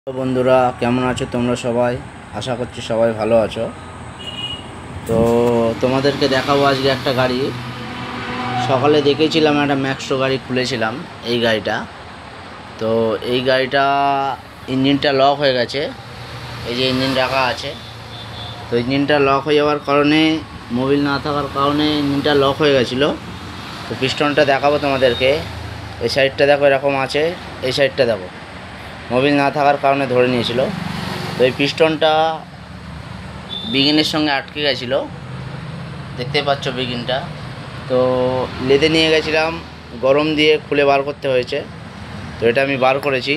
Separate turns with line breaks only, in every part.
তো বন্ধুরা, কেমন আছো তোমরা সবাই? আশা করছি সবাই ভালো আছো। তো তোমাদেরকে দেখাবো আজকে একটা গাড়ি। সকালে দেখেছিলাম একটা ম্যাক্সো গাড়ি খুলেছিলাম, এই গাড়িটা। তো এই গাড়িটা ইঞ্জিনটা লক হয়ে গেছে। এই যে ইঞ্জিন রাখা আছে, তো ইঞ্জিনটা লক হয়ে যাওয়ার কারণে, মোবিল না থাকার কারণে ইঞ্জিনটা লক হয়ে গেছিলো। তো পিস্টনটা দেখাবো তোমাদেরকে। এই সাইডটা দেখো এরকম আছে, এই সাইডটা দেখো মোবিল না থাকার কারণে ধরে নিয়েছিল। তো এই পিস্টনটা বিগিনের সঙ্গে আটকে গেছিলো, দেখতে পাচ্ছ বিগিনটা। তো লেদে নিয়ে গেছিলাম, গরম দিয়ে খুলে বার করতে হয়েছে। তো এটা আমি বার করেছি,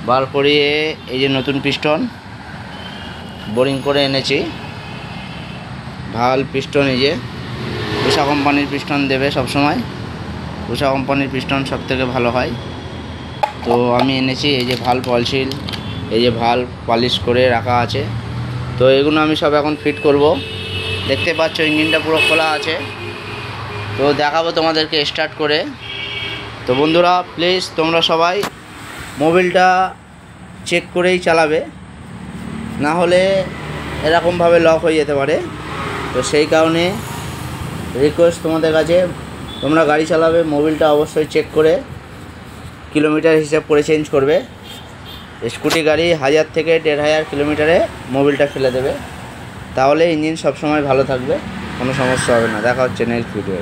বার করিয়ে এই যে নতুন পিস্টন বোরিং করে এনেছি। ভাল পিস্টন, এই যে উষা কোম্পানির পিস্টন দেবে সবসময়। উষা কোম্পানির পিস্টন সব থেকে ভালো হয়। তো আমি এনেছি, এই যে ভাল পলসিল, এই যে ভাল পালিশ করে রাখা আছে। তো এগুলো আমি সব এখন ফিট করব। দেখতে পাচ্ছ ইঞ্জিনটা পুরো খোলা আছে। তো দেখাবো তোমাদেরকে স্টার্ট করে। তো বন্ধুরা, প্লিজ তোমরা সবাই মোবিলটা চেক করেই চালাবে, না হলে এরকমভাবে লক হয়ে যেতে পারে। তো সেই কারণে রিকোয়েস্ট তোমাদের কাছে, তোমরা গাড়ি চালাবে মোবিলটা অবশ্যই চেক করে কিলোমিটার হিসাব করে চেঞ্জ করবে। স্কুটি গাড়ি 1000 থেকে 1500 কিলোমিটারে মোবিলটা ফেলে দেবে, তাহলে ইঞ্জিন সবসময় ভালো থাকবে, কোনো সমস্যা হবে না। দেখা হচ্ছে নেক্সট ভিডিও।